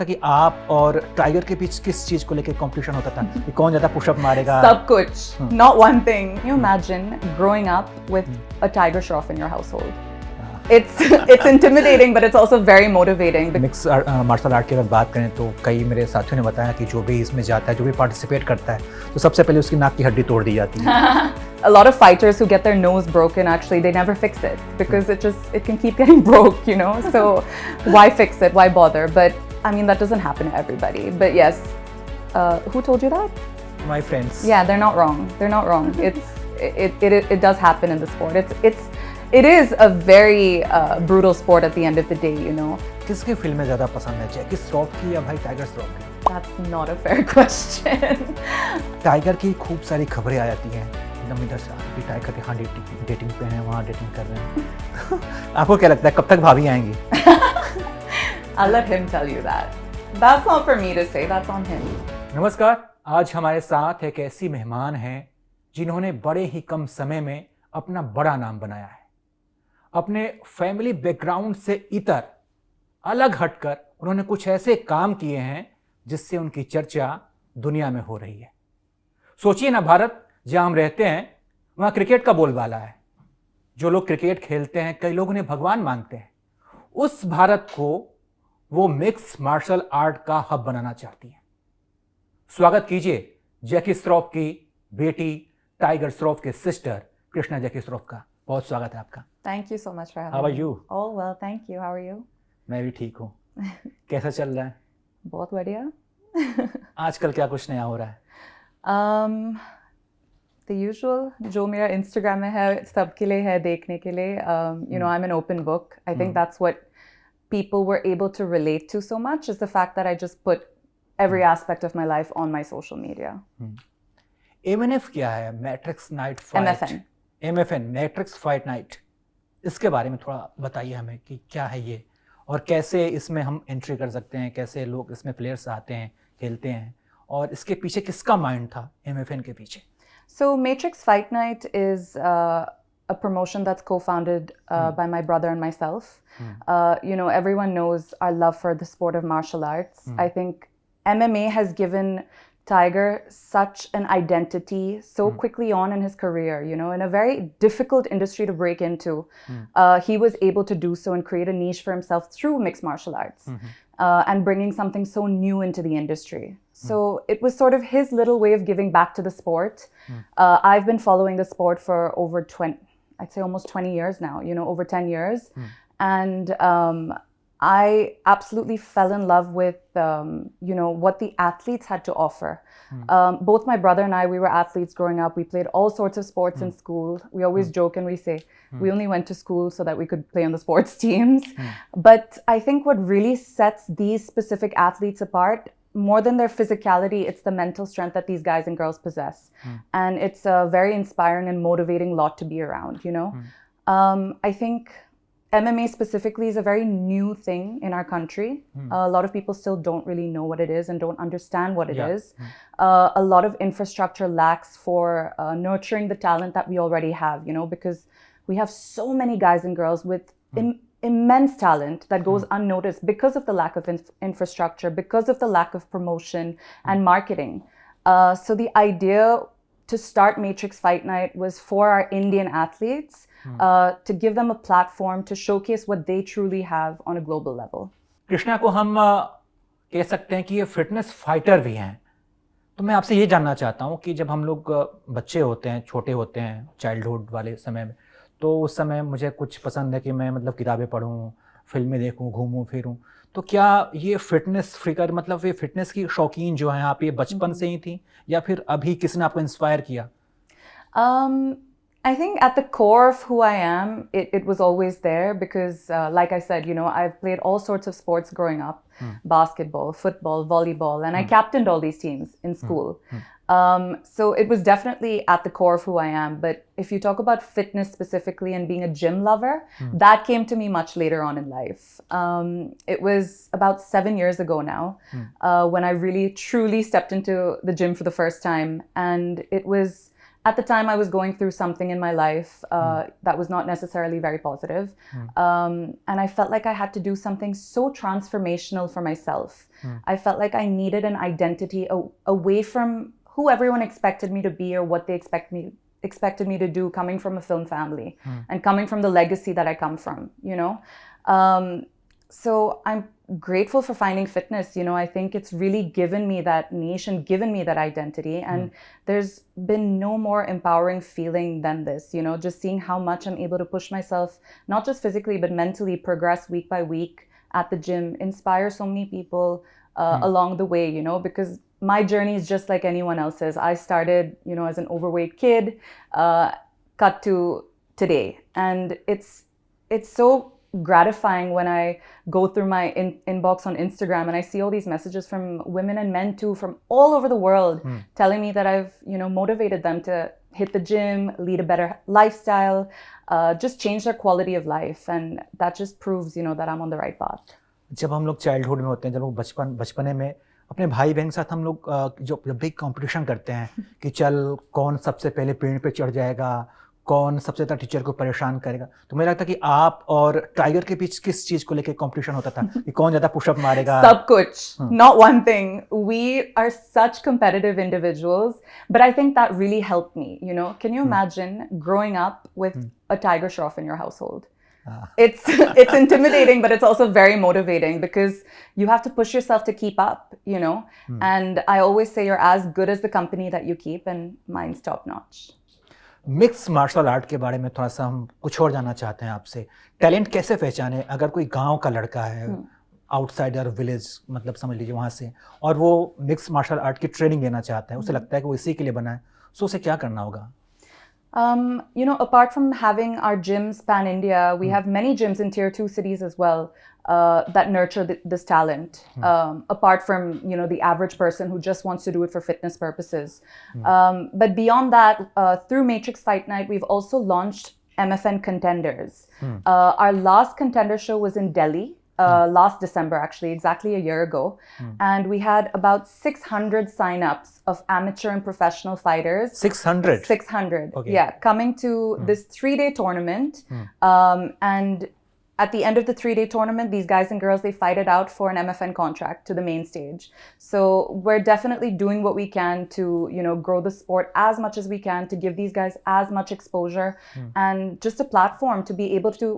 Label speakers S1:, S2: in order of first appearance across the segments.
S1: कि आप और टाइगर के बीच किस चीज को लेकर कंपटीशन होता था कि कौन ज्यादा पुशअप मारेगा?
S2: सब कुछ. Not one thing. You imagine growing up with a tiger shroff in your household. It's intimidating, but it's also very motivating.
S1: Mix martial art की अगर बात करें तो कई मेरे साथियों ने बताया कि जो भी इसमें जाता है, जो भी पार्टिसिपेट करता है, तो सबसे पहले उसकी नाक की हड्डी तोड़ दी जाती है.
S2: A lot of fighters who get their nose broken, actually, they never fix it because it can keep getting broke, you know. So why fix it? Why bother? But I mean, that doesn't happen to everybody. But yes, who told you that?
S1: My friends.
S2: Yeah, they're not wrong. They're not wrong. It does happen in the sport. It is a very brutal sport at the end of the day, you know.
S1: किसकी फिल्में ज़्यादा पसंद है, जैकी श्रॉफ की या भाई tiger Shroff की?
S2: That's not a fair question.
S1: Tiger की खूब सारी खबरें आ जाती हैं एकदम इधर से कि टाइगर के हाँ डेटिंग पे हैं, वहाँ डेटिंग कर रहे हैं. आपको क्या लगता है कब तक भाभी आएंगी?
S2: I'll let him tell you that. That's not for me to say. That's on him.
S1: नमस्कार, आज हमारे साथ एक ऐसी मेहमान हैं जिन्होंने बड़े ही कम समय में अपना बड़ा नाम बनाया है. अपने फैमिली बैकग्राउंड से इतर अलग हटकर उन्होंने कुछ ऐसे काम किए हैं जिससे उनकी चर्चा दुनिया में हो रही है. सोचिए ना, भारत जहां हम रहते हैं वहां क्रिकेट का बोलबाला है. जो लोग क्रिकेट खेलते हैं कई लोग उन्हें भगवान मानते हैं. उस भारत को वो मिक्स मार्शल आर्ट का हब बनाना चाहती हैं. स्वागत कीजिए जैकी श्रॉफ की बेटी टाइगर श्रॉफ के सिस्टर कृष्णा जैकी श्रॉफ का. बहुत स्वागत है आपका.
S2: Thank you so much for having me.
S1: How are you?
S2: All well, thank you. How are you?
S1: मैं भी ठीक हूँ. कैसा चल रहा है?
S2: बहुत बढ़िया.
S1: आजकल क्या कुछ नया हो रहा है?
S2: The usual, जो मेरा Instagram में है सबके लिए है देखने के लिए. You know, I'm an open book. I think that's what people were able to relate to so much is the fact that I just put every aspect of my life on my social media.
S1: MNF क्या है? Matrix night fight.
S2: MFN.
S1: MFN, matrix fight night. इसके बारे में थोड़ा बताइए हमें कि क्या है ये और कैसे इसमें हम एंट्री कर सकते हैं, कैसे लोग इसमें प्लेयर्स आते हैं, खेलते हैं और इसके पीछे किसका माइंड था MFN के पीछे?
S2: So Matrix Fight Night is a promotion that's co-founded by my brother and myself. You know, everyone knows our love for the sport of martial arts. I think MMA has given Tiger such an identity so quickly on in his career, you know, in a very difficult industry to break into. He was able to do so and create a niche for himself through mixed martial arts and bringing something so new into the industry. So it was sort of his little way of giving back to the sport. I've been following the sport for over 20, I'd say almost 20 years now, you know, over 10 years. And I absolutely fell in love with, you know, what the athletes had to offer. Both my brother and I, we were athletes growing up. We played all sorts of sports in school. We always joke and we say we only went to school so that we could play on the sports teams. But I think what really sets these specific athletes apart, more than their physicality, it's the mental strength that these guys and girls possess. And it's a very inspiring and motivating lot to be around, you know. I think MMA specifically is a very new thing in our country. A lot of people still don't really know what it is and don't understand what it is. A lot of infrastructure lacks for nurturing the talent that we already have, you know, because we have so many guys and girls with immense talent that goes unnoticed because of the lack of infrastructure, because of the lack of promotion and marketing. So the idea to start Matrix Fight Night was for our Indian athletes to give them a platform to showcase what they truly have on a global level.
S1: Krishna को हम कह सकते हैं कि ये fitness fighter भी हैं. तो मैं आपसे ये जानना चाहता हूँ कि जब हम लोग बच्चे होते हैं, छोटे होते हैं, चाइल्डहुड वाले समय में, तो उस समय मुझे कुछ पसंद है कि मैं मतलब किताबें पढूं, फिल्में देखूं, घूमूं फिरूं. तो क्या ये फिटनेस फ्रीकर, मतलब ये फिटनेस की शौकीन जो हैं आप, ये बचपन से ही थी या फिर अभी किसी ने आपको इंस्पायर किया?
S2: I think at the core of who I am, it was always there because, like I said, you know, I've played all sorts of sports growing up, basketball, football, volleyball, and I captained all these teams in school. So it was definitely at the core of who I am. But if you talk about fitness specifically and being a gym lover, that came to me much later on in life. It was about 7 years ago now when I really truly stepped into the gym for the first time. And it was at the time I was going through something in my life that was not necessarily very positive. And I felt like I had to do something so transformational for myself. I felt like I needed an identity away from who everyone expected me to be or what they expected me to do, coming from a film family and coming from the legacy that I come from, you know. So I'm grateful for finding fitness. You know, I think it's really given me that niche and given me that identity. And there's been no more empowering feeling than this, you know, just seeing how much I'm able to push myself, not just physically, but mentally, progress week by week at the gym, inspire so many people along the way, you know, because my journey is just like anyone else's. I started, you know, as an overweight kid, cut to today. And it's so gratifying when I go through my inbox on Instagram and I see all these messages from women and men too, from all over the world, telling me that I've, you know, motivated them to hit the gym, lead a better lifestyle, just change their quality of life. And that just proves, you know, that I'm on the right path.
S1: जब हम लोग childhood में होते हैं, जब लोग बचपने में अपने भाई बहन के साथ हम लोग जो बिग कंपटीशन करते हैं कि चल कौन सबसे पहले पेड़ पे चढ़ जाएगा, कौन सबसे ज़्यादा टीचर को परेशान करेगा, तो मुझे लगता है कि आप और टाइगर के बीच किस चीज़ को लेकर कंपटीशन होता था कि कौन ज़्यादा पुशअप मारेगा?
S2: सब कुछ, not one thing. We are such competitive individuals, but I think that really helped me, you know. Can you imagine growing up with a tiger shroff in your household? It's intimidating, but it's also very motivating because you have to push yourself to keep up, you know. And I always say you're as good as the company that you keep, and mine's top notch.
S1: Mix martial art के बारे में थोड़ा सा हम कुछ और जानना चाहते हैं आपसे। टैलेंट कैसे पहचाने? अगर कोई गांव का लड़का है, आउटसाइडर विलेज मतलब समझ लीजिए वहाँ से, और वो मिक्स मार्शल आर्ट की ट्रेनिंग लेना चाहता है, उसे लगता है कि वो इसी के लिए बना है, सो उसे क्या करना होगा?
S2: You know, apart from having our gyms pan India, we have many gyms in tier 2 cities as well that nurture this talent. Apart from, you know, the average person who just wants to do it for fitness purposes. But beyond that, through Matrix Fight Night, we've also launched MFN contenders. Our last contender show was in Delhi. Last December, actually, exactly a year ago. And we had about 600 sign-ups of amateur and professional fighters. 600? 600, okay. Yeah, coming to this 3-day tournament. And at the end of the 3-day tournament, these guys and girls, they fight it out for an MFN contract to the main stage. So we're definitely doing what we can to, you know, grow the sport as much as we can, to give these guys as much exposure and just a platform to be able to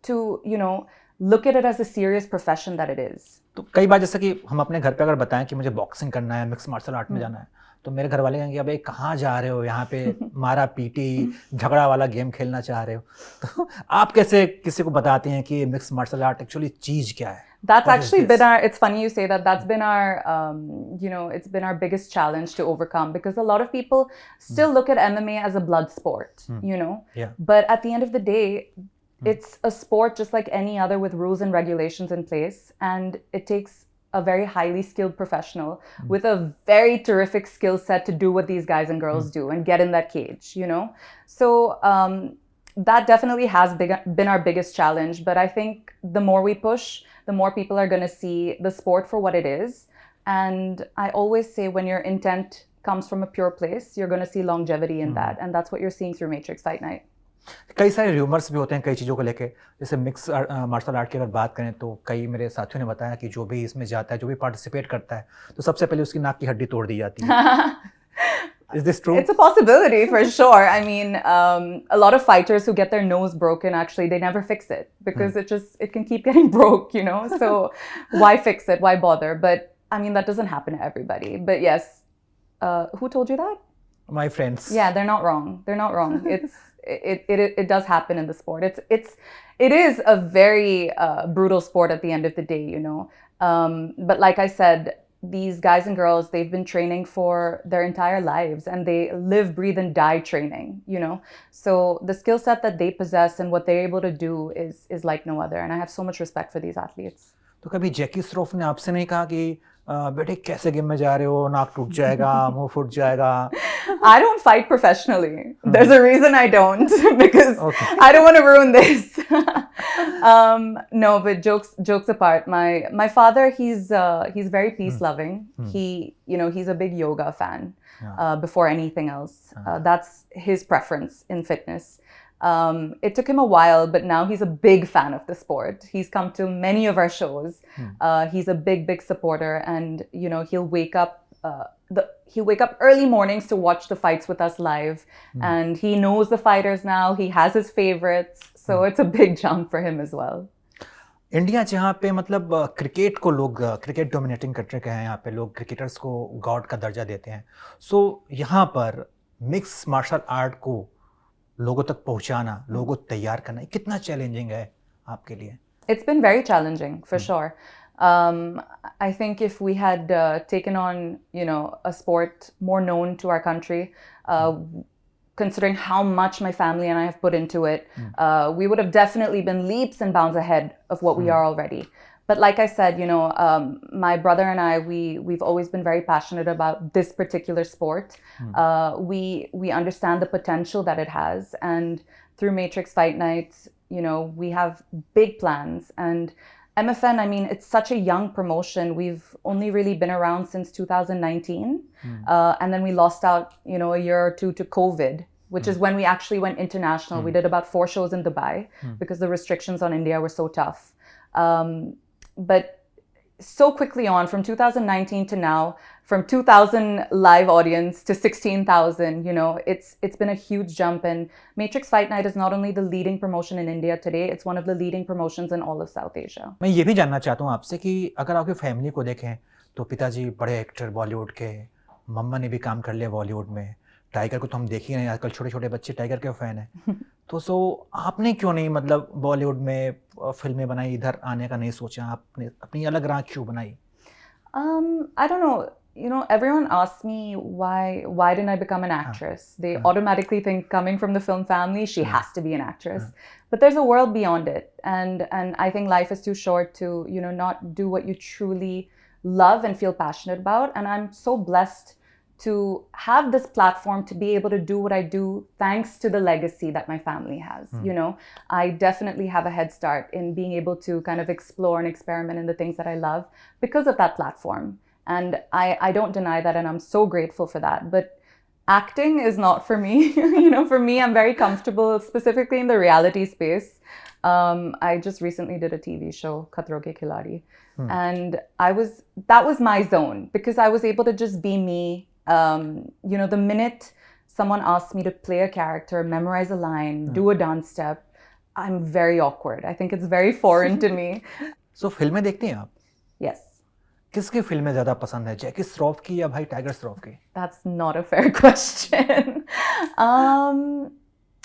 S2: you know, look at it as a serious profession that it is.
S1: तो कई बार जैसे कि हम अपने घर पे अगर बताएं कि मुझे बॉक्सिंग करना है, मिक्स मार्शल आर्ट में जाना है, तो मेरे घर वाले कहेंगे अबे कहाँ जा रहे हो, यहाँ पे मारा पीटी झगड़ा वाला गेम खेलना चाह रहे हो। तो आप कैसे किसी को बताते हैं कि मिक्स मार्शल आर्ट एक्चुअली चीज क्या है?
S2: That's actually been our, it's funny you say that, that's been our, you know, it's been our biggest challenge to overcome, because a lot of people still look at MMA as a blood sport, you know, but at the end of the day, it's a sport just like any other with rules and regulations in place, and it takes a very highly skilled professional with a very terrific skill set to do what these guys and girls do and get in that cage, you know. So that definitely has been our biggest challenge, but I think the more we push, the more people are going to see the sport for what it is. And I always say when your intent comes from a pure place, you're going to see longevity in that, and that's what you're seeing through Matrix Fight Night.
S1: कई सारे rumours भी होते हैं कई चीज़ों को लेके, जैसे मिक्स मार्शल आर्ट की अगर बात करें तो कई मेरे साथियों ने बताया कि जो भी इसमें जाता है, जो भी पार्टिसिपेट करता है, तो सबसे पहले उसकी नाक की हड्डी तोड़ दी जाती है। Is this true?
S2: It's a possibility for sure. I mean, a lot of fighters who get their nose broken, actually, they never fix it because it can keep getting broke, you know? So why fix it? Why bother? But I mean, that doesn't happen to everybody. But yes, who told you that?
S1: My friends.
S2: Yeah, they're not wrong. They're not wrong. It does happen in the sport. It is a very brutal sport at the end of the day, you know. But like I said, these guys and girls, they've been training for their entire lives, and they live, breathe, and die training, you know. So the skill set that they possess and what they're able to do is like no other. And I have so much respect for these athletes.
S1: तो कभी जैकी श्रॉफ ने आपसे नहीं कहा कि बेटे कैसे game में जा रहे हो, नाक टूट जाएगा, मुंह फूट जाएगा?
S2: I don't fight professionally. There's a reason I don't because I don't want to ruin this. No, but jokes apart. My father, he's very peace loving. He's a big yoga fan. Before anything else, that's his preference in fitness. It took him a while, but now he's a big fan of the sport. He's come to many of our shows. He's a big supporter, and he'll wake up early mornings to watch the fights with us live. And he knows the fighters now. He has his favorites, so it's a big jump for him as well.
S1: India जहाँ पे मतलब cricket को लोग cricket dominating country के हैं, यहाँ पे लोग क्रिकेटर्स को गॉड का दर्जा देते हैं. सो यहाँ पर मिक्स मार्शल आर्ट को लोगों तक पहुँचाना, लोगों को तैयार करना, कितना चैलेंजिंग है आपके लिए?
S2: It's been very challenging for sure. I think if we had taken on, a sport more known to our country, considering how much my family and I have put into it, we would have definitely been leaps and bounds ahead of what we are already. But like I said, my brother and I, we've always been very passionate about this particular sport. We understand the potential that it has, and through Matrix Fight Nights, we have big plans. And MFN, I mean, it's such a young promotion. We've only really been around since 2019. And then we lost out, a year or two to COVID, which is when we actually went international. We did about 4 shows in Dubai because the restrictions on India were so tough. But so quickly on, from 2019 to now, from 2,000 live audience to 16,000, it's been a huge jump. And Matrix Fight Night is not only the leading promotion in India today, it's one of the leading promotions in all of South Asia.
S1: मैं ये भी जानना चाहता हूँ आपसे कि अगर आपकी फैमिली को देखें तो पिताजी बड़े एक्टर बॉलीवुड के, मम्मा ने भी काम कर लिया बॉलीवुड में, टाइगर को तो हम देख ही नहीं, आजकल छोटे छोटे बच्चे टाइगर के फैन हैं. तो आपने क्यों नहीं मतलब बॉलीवुड में फिल्में बनाई, इधर आने का नहीं सोचा, आपने अपनी अलग राह क्यों बनाई?
S2: I don't know. Everyone asks me why didn't I become an actress? They automatically think, coming from the film family, she has to be an actress. But there's a world beyond it, and I think life is too short to not do what you truly love and feel passionate about. And I'm so blessed to have this platform to be able to do what I do thanks to the legacy that my family has. I definitely have a head start in being able to kind of explore and experiment in the things that I love because of that platform. And I don't deny that, and I'm so grateful for that. But acting is not for me. For me, I'm very comfortable, specifically in the reality space. I just recently did a TV show, Khatron Ke Khiladi. And that was my zone because I was able to just be me. The minute someone asks me to play a character, memorize a line, do a dance step, I'm very awkward. I think it's very foreign to me.
S1: So, फिल्में देखती हैं आप?
S2: Yes.
S1: किसकी फिल्में ज़्यादा पसंद है, जैकी श्रॉफ की या भाई टाइगर श्रॉफ की?
S2: That's not a fair question.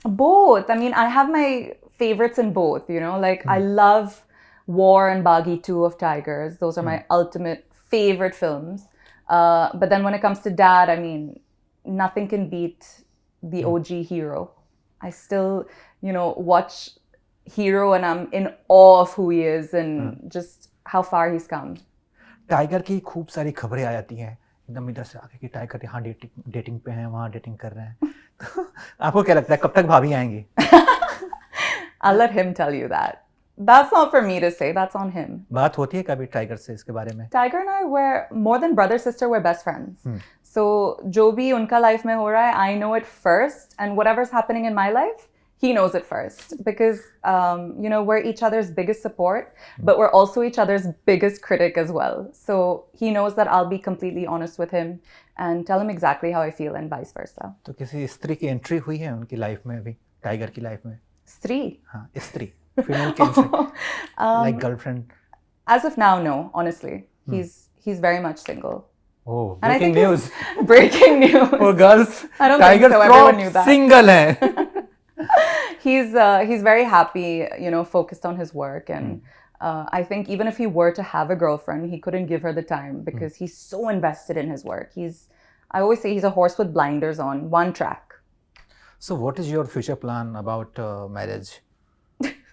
S2: Both. I mean, I have my favorites in both, I love War and Baghi 2 of Tigers. Those are my ultimate favorite films. But then when it comes to Dad, I mean, nothing can beat the OG Hero. I still, watch Hero and I'm in awe of who he is and just how far he's come.
S1: Tiger की खूब सारी खबरें आ जाती हैं एकदम इधर से आके कि टाइगर यहाँ डेटिंग पे हैं, वहाँ डेटिंग कर रहे हैं. तो आपको क्या लगता है कब तक भाभी आएंगी?
S2: I'll let him tell you that. That's not for me to say. That's on him.
S1: बात होती है कभी टाइगर से इसके बारे में?
S2: Tiger and I were more than brother sister. We're best friends. So जो भी उनका life में हो रहा है, I know it first, and whatever's happening in my life, he knows it first because we're each other's biggest support, but we're also each other's biggest critic as well. So he knows that I'll be completely honest with him and tell him exactly how I feel and vice versa.
S1: तो किसी स्त्री की entry हुई है उनकी life में अभी, tiger की लाइफ में?
S2: स्त्री?
S1: हाँ, स्त्री. Female like girlfriend.
S2: As of now, no. Honestly, he's very much single.
S1: Oh, breaking news!
S2: Breaking news.
S1: For girls,
S2: I don't
S1: Tiger
S2: think so. Everyone knew that.
S1: Single hai.
S2: He's very happy, focused on his work, and I think even if he were to have a girlfriend, he couldn't give her the time because he's so invested in his work. I always say he's a horse with blinders on, one track.
S1: So, what is your future plan about marriage?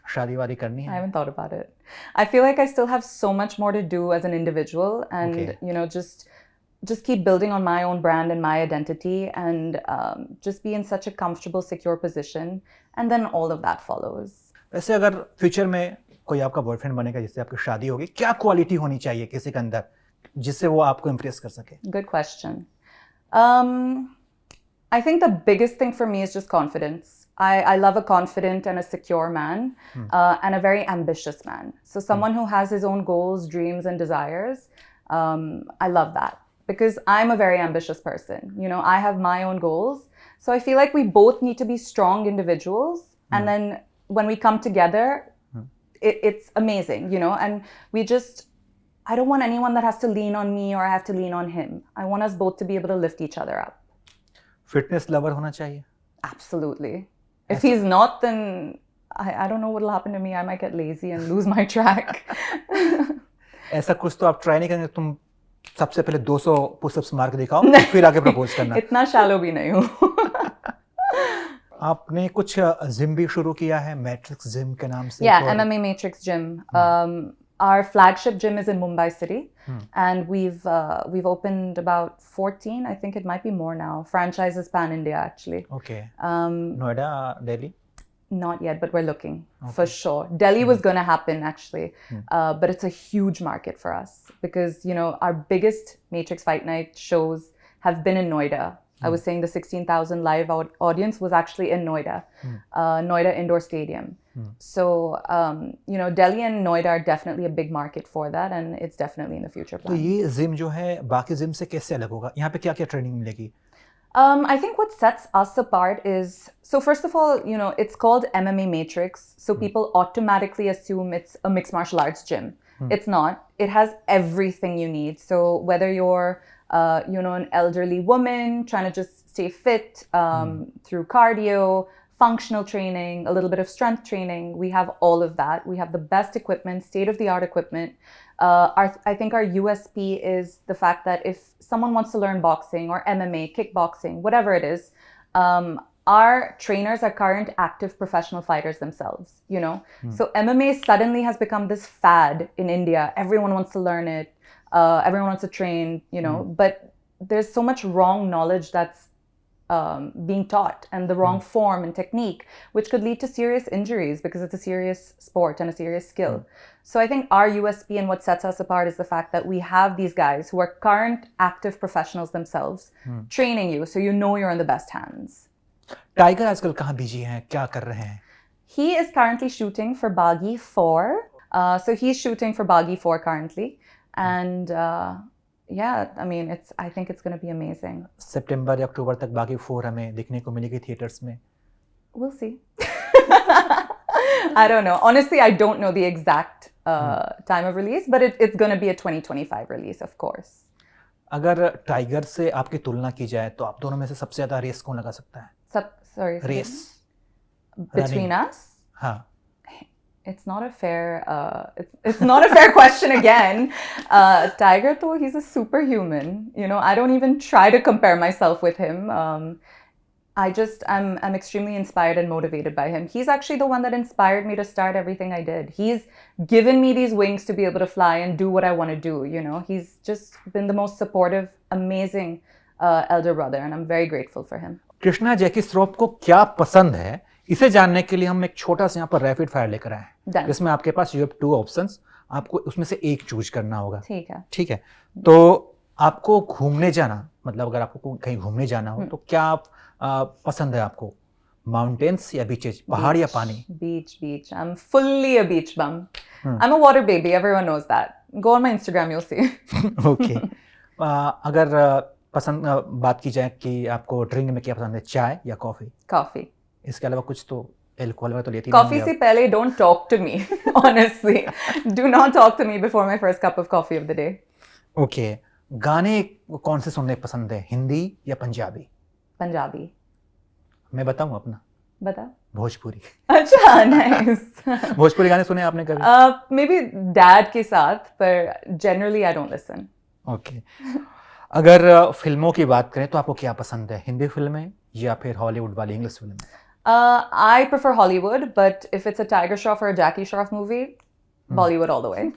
S1: शादी वादी करनी है?
S2: I haven't thought about it. I feel like I still have so much more to do as an individual, and just just keep building on my own brand and my identity, and just be in such a comfortable, secure position, and then all of that follows.
S1: वैसे अगर future में कोई आपका boyfriend बनेगा जिससे आपकी शादी होगी, क्या क्वालिटी होनी चाहिए किसी के अंदर जिससे वो आपको इम्प्रेस कर सके?
S2: Good question. I think the biggest thing for me is just confidence. I love a confident and a secure man, and a very ambitious man. So someone who has his own goals, dreams, and desires. I love that because I'm a very ambitious person. You know, I have my own goals. So I feel like we both need to be strong individuals. And then when we come together, it's amazing, you know, and I don't want anyone that has to lean on me or I have to lean on him. I want us both to be able to lift each other up.
S1: Fitness lover होना चाहिए?
S2: Absolutely. If he's not, then I don't know what will happen to me. I might get lazy and lose my track.
S1: ऐसा कुछ तो आप try नहीं करेंगे? तुम सबसे पहले 200 पुशअप्स मार के दिखाओ, फिर आगे प्रपोज करना।
S2: इतना शैलो भी नहीं हूँ।
S1: आपने कुछ जिम भी शुरू किया है, मैट्रिक्स जिम के नाम से?
S2: Yeah, MMA Matrix Gym. Our flagship gym is in Mumbai City, and we've opened about 14. I think it might be more now. Franchises pan India actually.
S1: Okay. Noida, Delhi?
S2: Not yet, but we're looking for sure. Delhi was going to happen actually, but it's a huge market for us because, you know, our biggest Matrix Fight Night shows have been in Noida. I was saying the 16,000 live audience was actually in Noida, Noida Indoor Stadium. So, you know, Delhi and Noida are definitely a big market for that, and it's definitely in the future plan.
S1: तो ये gym जो है बाकी gym से कैसे अलग होगा? यहाँ पे क्या-क्या ट्रेनिंग मिलेगी?
S2: I think what sets us apart is, so first of all, you know, it's called MMA Matrix, so people automatically assume it's a mixed martial arts gym. It's not. It has everything you need. So whether you're, you know, an elderly woman trying to just stay fit through cardio, functional training, a little bit of strength training, we have all of that. We have the best equipment, state-of-the-art equipment. I think our USP is the fact that if someone wants to learn boxing or MMA, kickboxing, whatever it is, our trainers are current active professional fighters themselves, you know. So MMA suddenly has become this fad in India. Everyone wants to learn it. Everyone wants to train, you know, but there's so much wrong knowledge that's being taught and the wrong form and technique, which could lead to serious injuries because it's a serious sport and a serious skill. So I think our USP and what sets us apart is the fact that we have these guys who are current active professionals themselves training you, so you know you're in the best hands.
S1: Tiger आजकल कहाँ busy हैं, क्या कर रहे हैं?
S2: He is currently shooting for Baghi 4. So he's shooting for Baghi 4 currently. And yeah, I mean, I think it's going to be amazing.
S1: सितंबर या अक्टूबर तक बागी 4 हमें देखने को मिलेगी थिएटर्स में?
S2: We'll see. I don't know. Honestly, I don't know the exact time of release, but it's going to be a 2025 release, of course.
S1: अगर tiger से आपकी तुलना की जाए तो आप दोनों में से सबसे ज़्यादा रेस कौन लगा सकता है?
S2: Sorry.
S1: Race
S2: between us?
S1: हाँ.
S2: It's not a fair. It's not a fair question again. Tiger, though, he's a superhuman. You know, I don't even try to compare myself with him. I'm extremely inspired and motivated by him. He's actually the one that inspired me to start everything I did. He's given me these wings to be able to fly and do what I want to do. You know, he's just been the most supportive, amazing elder brother, and I'm very grateful for him.
S1: Krishna जैकी श्रॉफ को क्या पसंद है, इसे जानने के लिए हम एक छोटा सा यहाँ पर रैपिड फायर लेकर आए हैं, जिसमें आपके पास यू हैव 2 ऑप्शंस, आपको उसमें से एक चूज करना होगा। ठीक है। तो आपको घूमने जाना, मतलब अगर आपको कहीं घूमने जाना हो तो क्या पसंद है आपको? माउंटेन्स या बीचेस, पहाड़ या पानी?
S2: Beach. I'm fully a beach bum. I'm a water baby. Everyone knows that. Go on my Instagram, you'll see.
S1: Okay. अगर पसंद बात की जाए कि आपको ड्रिंक में क्या पसंद है, चाय या कॉफी?
S2: कॉफी।
S1: इसके अलावा कुछ तो अल्कोहल में तो लेती नहीं?
S2: कॉफी से पहले don't talk to me, honestly do not talk to me before my first cup of coffee of the day.
S1: Okay. गाने कौन से सुनने पसंद है, हिंदी या पंजाबी?
S2: पंजाबी।
S1: मैं बताऊं अपना?
S2: बता।
S1: भोजपुरी।
S2: अच्छा, नाइस।
S1: भोजपुरी गाने सुने आपने कभी?
S2: मे बी डैड के साथ, पर generally I don't listen.
S1: Okay. अगर फिल्मों की बात करें तो आपको क्या पसंद है, हिंदी फिल्में या फिर हॉलीवुड वाली इंग्लिश फिल्में?
S2: I prefer Hollywood, but if it's a Tiger Shroff or a Jackie Shroff movie, Bollywood all the way.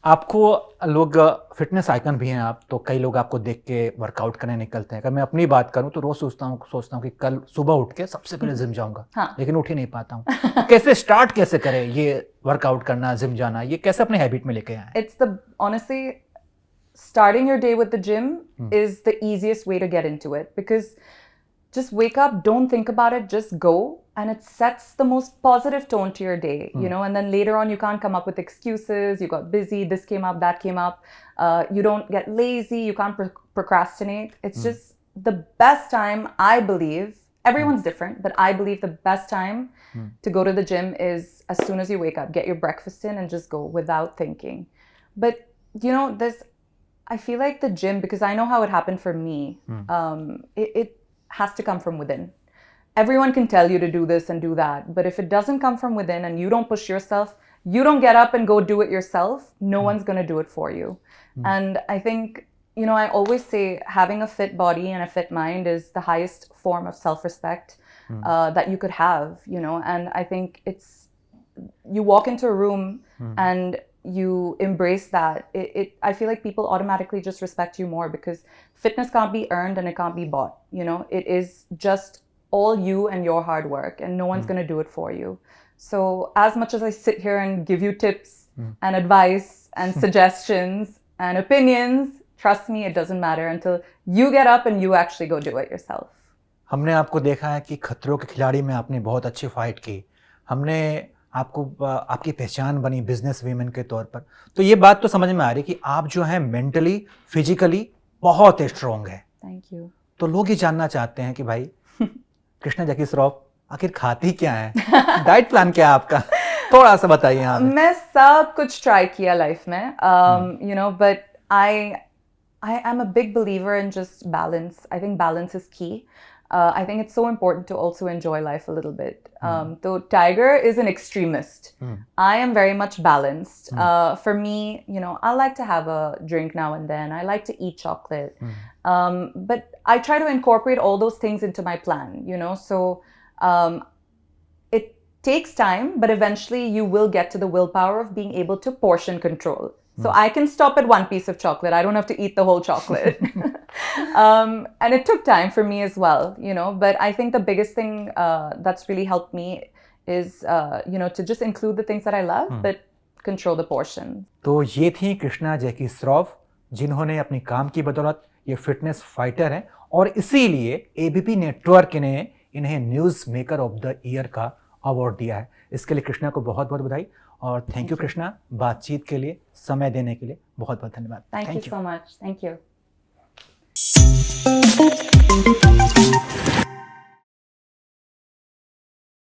S1: आपको लोग फिटनेस आइकन भी हैं आप, तो कई लोग आपको देख के वर्कआउट करने निकलते हैं। अगर मैं अपनी बात करूं तो रोज सोचता हूं कि कल सुबह उठ के सबसे पहले जिम जाऊंगा,
S2: हाँ.
S1: लेकिन उठ ही नहीं पाता हूं। तो कैसे स्टार्ट कैसे करें ये वर्कआउट करना, जिम जाना, ये कैसे अपने हैबिट में लेके आए?
S2: It's the honestly starting your day with the gym is the easiest way to get into it, because just wake up, don't think about it, just go, and it sets the most positive tone to your day, you know. And then later on you can't come up with excuses, you got busy, this came up, that came up, you don't get lazy, you can't procrastinate. It's just the best time, I believe. Everyone's different, but I believe the best time to go to the gym is as soon as you wake up. Get your breakfast in and just go without thinking. But you know, I feel like the gym, because I know how it happened for me, it has to come from within. Everyone can tell you to do this and do that, but if it doesn't come from within and you don't push yourself, you don't get up and go do it yourself, no one's going to do it for you. And I think, you know, I always say having a fit body and a fit mind is the highest form of self-respect that you could have, you know. And I think you walk into a room and you embrace that, I feel like people automatically just respect you more, because fitness can't be earned and it can't be bought, you know. It is just all you and your hard work, and no one's going to do it for you. So as much as I sit here and give you tips and advice and suggestions and opinions, trust me, it doesn't matter until you get up and you actually go do it yourself.
S1: हमने आपको देखा है कि खतरों के खिलाड़ी में आपने बहुत अच्छी फाइट की, हमने आपको आपकी पहचान बनी बिजनेस वीमेन के तौर पर। तो ये बात तो समझ में आ रही कि आप जो है मेंटली फिजिकली बहुत स्ट्रॉन्ग है।
S2: Thank you.
S1: तो लोग ये जानना चाहते हैं कि भाई कृष्णा जैकी श्रॉफ आखिर खाती क्या है, डाइट प्लान क्या है आपका, थोड़ा सा बताइए। यहाँ
S2: मैं सब कुछ ट्राई किया लाइफ में, you know, but I am a big believer in just balance. I think balance is key. I think it's so important to also enjoy life a little bit. So Tiger is an extremist. I am very much balanced. For me, you know, I like to have a drink now and then. I like to eat chocolate. But I try to incorporate all those things into my plan, you know. So it takes time, but eventually you will get to the willpower of being able to portion control. So I can stop at one piece of chocolate. I don't have to eat the whole chocolate. And it took time for me as well, you know. But I think the biggest thing that's really helped me is, you know, to just include the things that I love, but control the portion.
S1: तो ये थी कृष्णा जैकी श्रॉफ, जिन्होंने अपनी काम की बदौलत ये fitness fighter हैं, और इसीलिए ABP नेटवर्क ने इन्हें news maker of the year का अवार्ड दिया है। इसके लिए कृष्णा को बहुत बहुत बधाई, और थैंक यू कृष्णा, बातचीत के लिए, समय देने के लिए बहुत बहुत धन्यवाद।
S2: Thank you so much. Thank you.